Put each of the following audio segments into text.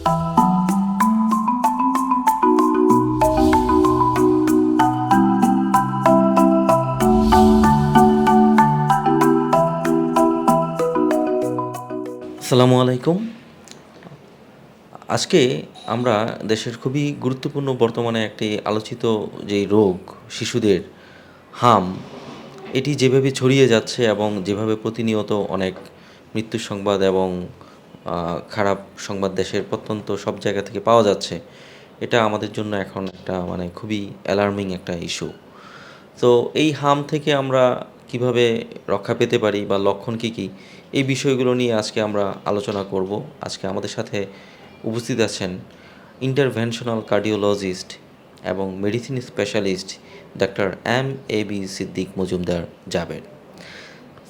আসসালামু আলাইকুম। আজকে আমরা দেশের খুবই গুরুত্বপূর্ণ বর্তমানে একটি আলোচিত যেই রোগ শিশুদের হাম, এটি যেভাবে ছড়িয়ে যাচ্ছে এবং যেভাবে প্রতিনিয়ত অনেক মৃত্যুর সংবাদ এবং খারাপ সংবাদ দেশের প্রত্যন্ত সব জায়গা থেকে পাওয়া যাচ্ছে, এটা আমাদের জন্য এখন একটা মানে খুবই অ্যালার্মিং একটা ইস্যু। তো এই হাম থেকে আমরা কিভাবে রক্ষা পেতে পারি বা লক্ষণ কী কী, এই বিষয়গুলো নিয়ে আজকে আমরা আলোচনা করব। আজকে আমাদের সাথে উপস্থিত আছেন ইন্টারভেনশনাল কার্ডিওলজিস্ট এবং মেডিসিন স্পেশালিস্ট ডাক্তার এম.এ.বি. সিদ্দিক মজুমদার জাবের।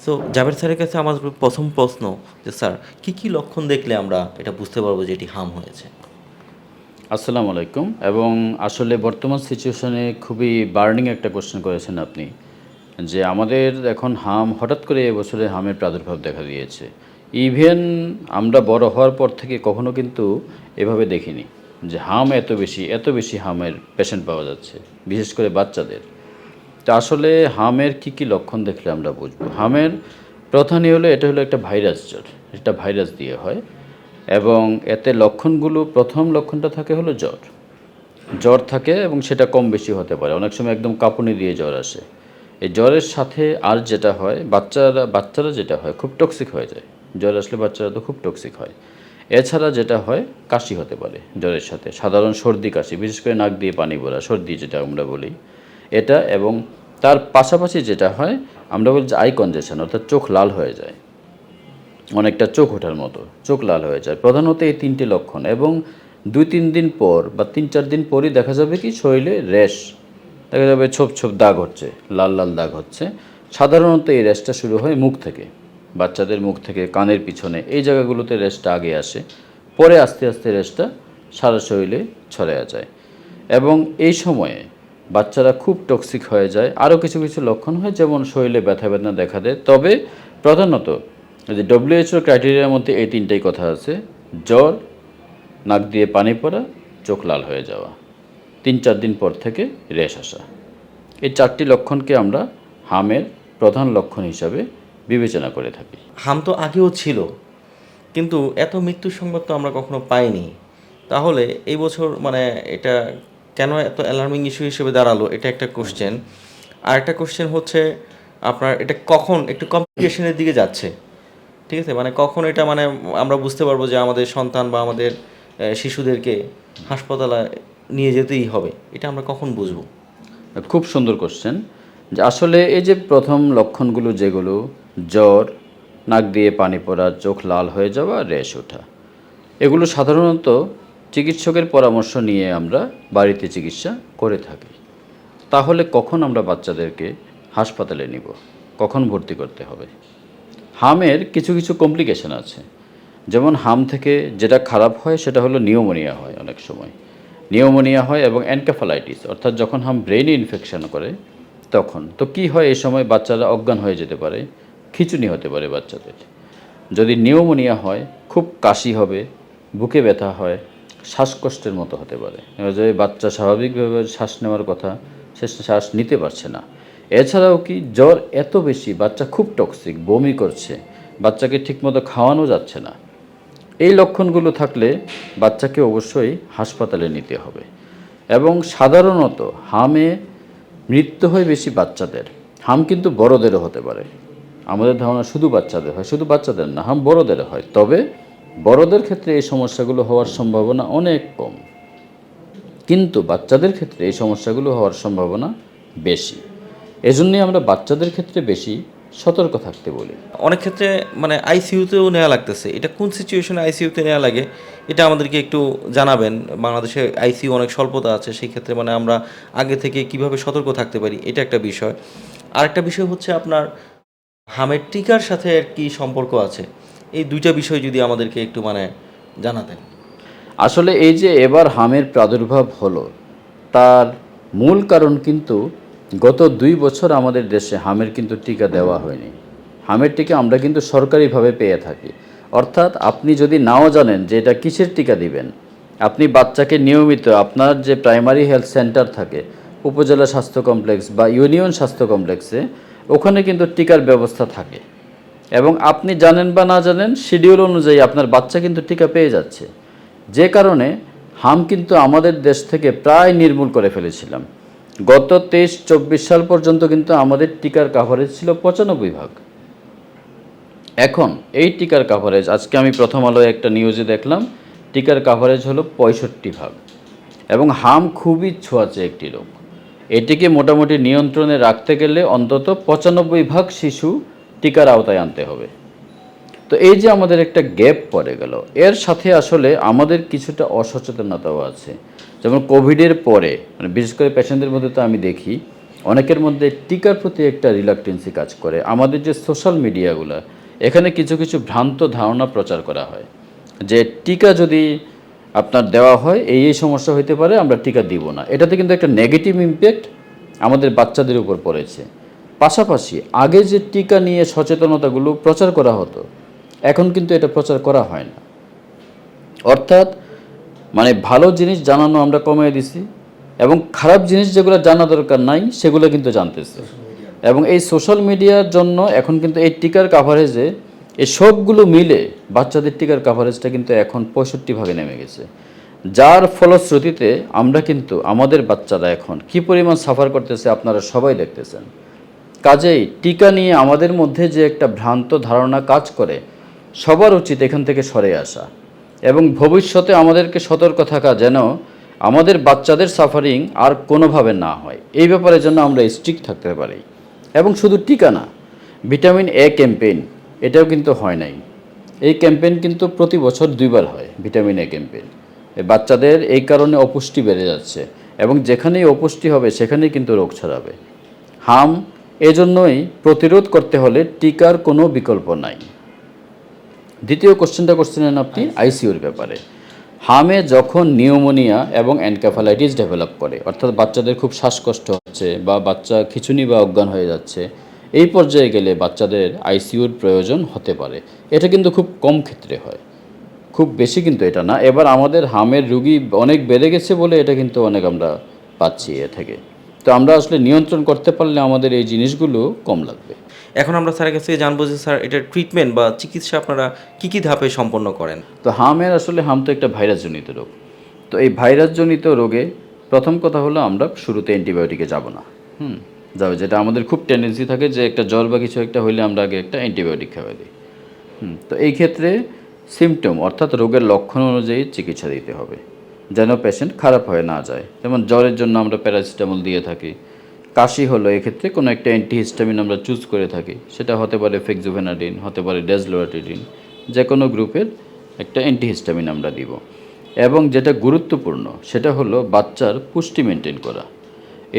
সো জাবের স্যারের কাছে আমার প্রথম প্রশ্ন যে স্যার, কী কী লক্ষণ দেখলে আমরা এটা বুঝতে পারবো যে এটি হাম হয়েছে? আসসালামু আলাইকুম। এবং আসলে বর্তমান সিচুয়েশনে খুবই বার্নিং একটা কোশ্চেন করেছেন আপনি, যে আমাদের এখন হঠাৎ করে এবছরে হামের প্রাদুর্ভাব দেখা দিয়েছে। ইভেন আমরা বড় হওয়ার পর থেকে কখনো কিন্তু এভাবে দেখিনি যে এত বেশি হামের পেশেন্ট পাওয়া যাচ্ছে, বিশেষ করে বাচ্চাদের। তো আসলে হামের কি কি লক্ষণ দেখলে আমরা বুঝবো? হামের প্রধানই হলো এটা হলো একটা ভাইরাস জ্বর, এটা ভাইরাস দিয়ে হয়। এবং এতে লক্ষণগুলো, প্রথম লক্ষণটা থাকে হলো জ্বর। জ্বর থাকে এবং সেটা কম বেশি হতে পারে, অনেক সময় একদম কাঁপুনি দিয়ে জ্বর আসে। এই জ্বরের সাথে আর যেটা হয়, বাচ্চারা যেটা হয় খুব টক্সিক হয়ে যায়। জ্বর আসলে বাচ্চারা তো খুব টক্সিক হয়। এছাড়া যেটা হয়, কাশি হতে পারে জ্বরের সাথে, সাধারণ সর্দি কাশি, বিশেষ করে নাক দিয়ে পানি পড়া, সর্দি যেটা আমরা বলি এটা। এবং তার পাশাপাশি যেটা হয়, আমরা বলি যে আই কনজেশন, অর্থাৎ চোখ লাল হয়ে যায়, অনেকটা চোখ ওঠার মতো, চোখ লাল হয়ে যায়। প্রধানত এই তিনটি লক্ষণ। এবং 2-3 দিন পর বা 3-4 দিন পরই দেখা যাবে কি শরীরে র্যাশ, দেখা যাবে ছোপ ছোপ দাগ হচ্ছে, লাল লাল দাগ হচ্ছে। সাধারণত এই র্যাশটা শুরু হয় মুখ থেকে, বাচ্চাদের মুখ থেকে, কানের পিছনে, এই জায়গাগুলোতে র্যাশটা আগে আসে, পরে আস্তে আস্তে র্যাশটা সারা শরীরে ছড়ায়া যায়। এবং এই সময়ে বাচ্চারা খুব টক্সিক হয়ে যায়। আরও কিছু কিছু লক্ষণ হয়, যেমন শরীরে ব্যথা বেদনা দেখা দেয়। তবে প্রধানত যে WHO ক্রাইটেরিয়ার মধ্যে এই তিনটাই কথা আছে: জ্বর, নাক দিয়ে পানি পড়া, চোখ লাল হয়ে যাওয়া, 3-4 দিন পর থেকে র্যাশ আসা। এই 4টি লক্ষণকে আমরা হামের প্রধান লক্ষণ হিসাবে বিবেচনা করে থাকি। হাম তো আগেও ছিল, কিন্তু এত মৃত্যুর সংবাদ তো আমরা কখনো পাইনি। তাহলে এই বছর মানে এটা কেন এত অ্যালার্মিং ইস্যু হিসেবে দাঁড়ালো, এটা একটা কোশ্চেন। আর একটা কোশ্চেন হচ্ছে আপনার, এটা কখন একটু কমপ্লিকেশনের দিকে যাচ্ছে? ঠিক আছে, মানে কখন এটা মানে আমরা বুঝতে পারবো যে আমাদের সন্তান বা আমাদের শিশুদেরকে হাসপাতালে নিয়ে যেতেই হবে, এটা আমরা কখন বুঝবো? খুব সুন্দর কোশ্চেন। যে আসলে এই যে প্রথম লক্ষণগুলো যেগুলো, জ্বর, নাক দিয়ে পানি পড়া, চোখ লাল হয়ে যাওয়া, র্যাশ ওঠা, এগুলো সাধারণত চিকিৎসকের পরামর্শ নিয়ে আমরা বাড়িতে চিকিৎসা করে থাকি। তাহলে কখন আমরা বাচ্চাদেরকে হাসপাতালে নিব, কখন ভর্তি করতে হবে? হামের কিছু কিছু কমপ্লিকেশন আছে। যেমন হাম থেকে যেটা খারাপ হয় সেটা হলো নিউমোনিয়া হয়, অনেক সময় নিউমোনিয়া হয়, এবং এনকেফালাইটিস, অর্থাৎ যখন হাম ব্রেনে ইনফেকশন করে তখন। তো কি হয়, এই সময় বাচ্চারা অজ্ঞান হয়ে যেতে পারে, খিঁচুনি হতে পারে বাচ্চাদের। যদি নিউমোনিয়া হয়, খুব কাশি হবে, বুকে ব্যথা হয়, শ্বাসকষ্টের মতো হতে পারে, যে বাচ্চা স্বাভাবিকভাবে শ্বাস নেওয়ার কথা, সে শ্বাস নিতে পারছে না। এছাড়াও কি, জ্বর এত বেশি, বাচ্চা খুব টক্সিক, বমি করছে, বাচ্চাকে ঠিকমতো খাওয়ানো যাচ্ছে না। এই লক্ষণগুলো থাকলে বাচ্চাকে অবশ্যই হাসপাতালে নিতে হবে। এবং সাধারণত হামে মৃত্যু হয় বেশি বাচ্চাদের। হাম কিন্তু বড়দেরও হতে পারে, আমাদের ধারণা শুধু বাচ্চাদের হয়, শুধু বাচ্চাদের না, হাম বড়দের হয়। তবে বড়দের ক্ষেত্রে এই সমস্যাগুলো হওয়ার সম্ভাবনা অনেক কম, কিন্তু বাচ্চাদের ক্ষেত্রে এই সমস্যাগুলো হওয়ার সম্ভাবনা বেশি। এজন্যই আমরা বাচ্চাদের ক্ষেত্রে বেশি সতর্ক থাকতে বলি। অনেক ক্ষেত্রে মানে আইসিইউতেও নেওয়া লাগতেছে, এটা কোন সিচুয়েশনে আইসিইউতে নেওয়া লাগে এটা আমাদেরকে একটু জানাবেন। বাংলাদেশে আইসিইউ অনেক স্বল্পতা আছে, সেই ক্ষেত্রে মানে আমরা আগে থেকে কিভাবে সতর্ক থাকতে পারি, এটা একটা বিষয়। আরেকটা বিষয় হচ্ছে আপনার হামের টিকার সাথে আর কি সম্পর্ক আছে, এই দুইটা বিষয় যদি আমাদেরকে একটু মানে জানাতেন। আসলে এই যে এবার হামের প্রাদুর্ভাব হলো, তার মূল কারণ কিন্তু গত 2 বছর আমাদের দেশে হামের কিন্তু টিকা দেওয়া হয়নি। হামের টিকা আমরা কিন্তু সরকারিভাবে পেয়ে থাকি। অর্থাৎ আপনি যদি নাও জানেন যে এটা কিসের টিকা দিবেন, আপনি বাচ্চাকে নিয়মিত আপনার যে প্রাইমারি হেলথ সেন্টার থাকে, উপজেলা স্বাস্থ্য কমপ্লেক্স বা ইউনিয়ন স্বাস্থ্য কমপ্লেক্সে, ওখানে কিন্তু টিকার ব্যবস্থা থাকে। এবং আপনি জানেন বা না জানেন, শিডিউল অনুযায়ী আপনার বাচ্চা কিন্তু টিকা পেয়ে যাচ্ছে। যে কারণে হাম কিন্তু আমাদের দেশ থেকে প্রায় নির্মূল করে ফেলেছিলাম। গত 23-24 সাল পর্যন্ত কিন্তু আমাদের টিকার কাভারেজ ছিল 95%। এখন এই টিকার কাভারেজ, আজকে আমি প্রথম আলোয় একটা নিউজে দেখলাম, টিকার কাভারেজ হলো 65%। এবং হাম খুবই ছোঁয়াচে একটি রোগ। এটিকে মোটামুটি নিয়ন্ত্রণে রাখতে গেলে অন্তত 95% শিশু টিকার আওতায় আনতে হবে। তো এই যে আমাদের একটা গ্যাপ পড়ে গেল, এর সাথে আসলে আমাদের কিছুটা অসচেতনতাও আছে। যেমন কোভিডের পরে, মানে বিশেষ করে পেশেন্টদের মধ্যে তো আমি দেখি অনেকের মধ্যে টিকার প্রতি একটা রিলাক্টেন্সি কাজ করে। আমাদের যে সোশ্যাল মিডিয়াগুলো, এখানে কিছু কিছু ভ্রান্ত ধারণা প্রচার করা হয় যে টিকা যদি আপনার দেওয়া হয় এই সমস্যা হইতে পারে, আমরা টিকা দিব না। এটাতে কিন্তু একটা নেগেটিভ ইমপ্যাক্ট আমাদের বাচ্চাদের উপর পড়েছে। পাশাপাশি আগে যে টিকা নিয়ে সচেতনতাগুলো প্রচার করা হতো, এখন কিন্তু এটা প্রচার করা হয় না। অর্থাৎ মানে ভালো জিনিস জানানো আমরা কমিয়ে দিছি, এবং খারাপ জিনিস যেগুলো জানা দরকার নাই সেগুলো কিন্তু জানতেছে। এবং এই সোশ্যাল মিডিয়ার জন্য এখন কিন্তু এই টিকার কাভারেজে এই সবগুলো মিলে বাচ্চাদের টিকার কাভারেজটা কিন্তু এখন 65% নেমে গেছে। যার ফলশ্রুতিতে আমরা কিন্তু আমাদের বাচ্চারা এখন কী পরিমাণ সাফার করতেছে আপনারা সবাই দেখতেছেন। কাজেই টিকা নিয়ে আমাদের মধ্যে যে একটা ভ্রান্ত ধারণা কাজ করে, সবার উচিত এখান থেকে সরে আসা এবং ভবিষ্যতে আমাদেরকে সতর্ক থাকা যেন আমাদের বাচ্চাদের সাফারিং আর কোনোভাবে না হয়। এই ব্যাপারে যেন আমরা স্ট্রিক্ট থাকতে পারি। এবং শুধু টিকা না, ভিটামিন এ ক্যাম্পেইন এটাও কিন্তু হয় নাই। এই ক্যাম্পেইন কিন্তু প্রতি বছর 2বার হয়, ভিটামিন এ ক্যাম্পেইন। এই বাচ্চাদের এই কারণে অপুষ্টি বেড়ে যাচ্ছে, এবং যেখানেই অপুষ্টি হবে সেখানেই কিন্তু রোগ ছড়াবে। হাম এজন্যই প্রতিরোধ করতে হলে টিকার কোনো বিকল্প নাই। দ্বিতীয় কোশ্চেনটা করছিলেন আপনি আইসিইউর ব্যাপারে। হামে যখন নিউমোনিয়া এবং এনকেফালাইটিস ডেভেলপ করে, অর্থাৎ বাচ্চাদের খুব শ্বাসকষ্ট হচ্ছে বা বাচ্চা খিঁচুনি বা অজ্ঞান হয়ে যাচ্ছে, এই পর্যায়ে গেলে বাচ্চাদের আইসিইউর প্রয়োজন হতে পারে। এটা কিন্তু খুব কম ক্ষেত্রে হয়, খুব বেশি কিন্তু এটা না। এবার আমাদের হামের রুগী অনেক বেড়ে গেছে বলে এটা কিন্তু অনেক আমরা পাচ্ছি এ থেকে। তো আমরা আসলে নিয়ন্ত্রণ করতে পারলে আমাদের এই জিনিসগুলো কম লাগবে। এখন আমরা স্যারের কাছ থেকে জানবো যে স্যার এটার ট্রিটমেন্ট বা চিকিৎসা আপনারা কী কী ধাপে সম্পন্ন করেন? তো হাম তো একটা ভাইরাসজনিত রোগ। তো এই ভাইরাসজনিত রোগে প্রথম কথা হলো আমরা শুরুতে অ্যান্টিবায়োটিকে যাব না। যাবে, যেটা আমাদের খুব টেন্ডেন্সি থাকে যে একটা জ্বর বা কিছু একটা হইলে আমরা আগে একটা অ্যান্টিবায়োটিক খাওয়াই দিই। তো এই ক্ষেত্রে সিমটম অর্থাৎ রোগের লক্ষণ অনুযায়ী চিকিৎসা দিতে হবে, যেন পেশেন্ট খারাপ হয়ে না যায়। যেমন জ্বরের জন্য আমরা প্যারাসিটামল দিয়ে থাকি। কাশি হলো, এক্ষেত্রে কোনো একটা অ্যান্টিহিস্টামিন আমরা চুজ করে থাকি। সেটা হতে পারে ফেক্সোভেনাডিন, হতে পারে ডেজলোরাটিডিন, যে কোনো গ্রুপের একটা অ্যান্টিহিস্টামিন আমরা দিব। এবং যেটা গুরুত্বপূর্ণ সেটা হলো বাচ্চার পুষ্টি মেনটেন করা।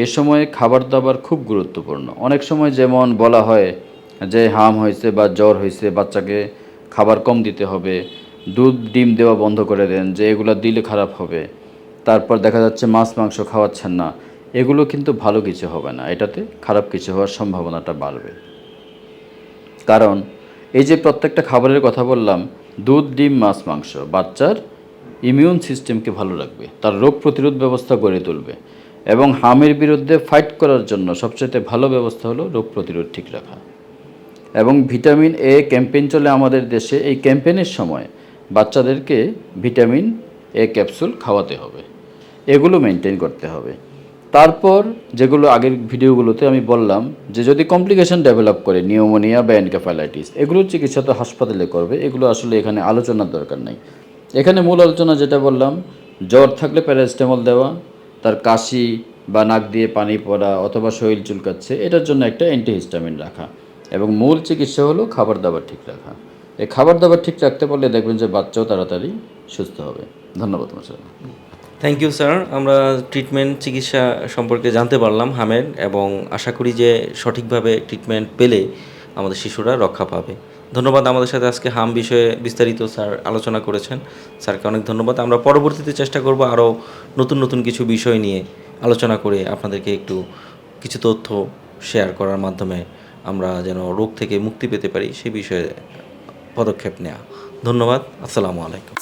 এ সময়ে খাবার দাবার খুব গুরুত্বপূর্ণ। অনেক সময় যেমন বলা হয় যে হাম হয়েছে বা জ্বর হয়েছে, বাচ্চাকে খাবার কম দিতে হবে, দুধ ডিম দেওয়া বন্ধ করে দেন, যে এগুলো দিলে খারাপ হবে। তারপর দেখা যাচ্ছে মাছ মাংস খাওয়াচ্ছেন না। এগুলো কিন্তু ভালো কিছু হবে না, এটাতে খারাপ কিছু হওয়ার সম্ভাবনাটা বাড়বে। কারণ এই যে প্রত্যেকটা খাবারের কথা বললাম, দুধ ডিম মাছ মাংস বাচ্চার ইমিউন সিস্টেমকে ভালো রাখবে, তার রোগ প্রতিরোধ ব্যবস্থা গড়ে তুলবে। এবং হামের বিরুদ্ধে ফাইট করার জন্য সবচেয়ে ভালো ব্যবস্থা হলো রোগ প্রতিরোধ ঠিক রাখা। এবং ভিটামিন এ ক্যাম্পেইন চলে আমাদের দেশে। এই ক্যাম্পেইনের সময় বাচ্চাদেরকে ভিটামিন এ ক্যাপসুল খাওয়াতে হবে, এগুলো মেনটেন করতে হবে। তারপর যেগুলো আগের ভিডিওগুলোতে আমি বললাম যে যদি কমপ্লিকেশন ডেভেলপ করে নিউমোনিয়া বা এনকেফালাইটিস, এগুলোর চিকিৎসা তো হাসপাতালে করবে, এগুলো আসলে এখানে আলোচনার দরকার নেই। এখানে মূল আলোচনা যেটা বললাম, জ্বর থাকলে প্যারাসিটামল দেওয়া, তার কাশি বা নাক দিয়ে পানি পড়া অথবা শরীর চুলকাচ্ছে, এটার জন্য একটা অ্যান্টিহিস্টামিন রাখা। এবং মূল চিকিৎসা হলো খাবার দাবার ঠিক রাখা। এই খাবার দাবার ঠিক রাখতে পারলে দেখবেন যে বাচ্চাও তাড়াতাড়ি সুস্থ হবে। ধন্যবাদ স্যার। Thank you sir. আমরা ট্রিটমেন্ট চিকিৎসা সম্পর্কে জানতে পারলাম হামের, এবং আশা করি যে সঠিকভাবে ট্রিটমেন্ট পেলে আমাদের শিশুরা রক্ষা পাবে। ধন্যবাদ, আমাদের সাথে আজকে হাম বিষয়ে বিস্তারিত স্যার আলোচনা করেছেন। স্যারকে অনেক ধন্যবাদ। আমরা পরবর্তীতে চেষ্টা করব আরও নতুন নতুন কিছু বিষয় নিয়ে আলোচনা করে আপনাদেরকে একটু কিছু তথ্য শেয়ার করার মাধ্যমে আমরা যেন রোগ থেকে মুক্তি পেতে পারি সে বিষয়ে পদক্ষেপ নেওয়া। ধন্যবাদ। আসসালামু আলাইকুম।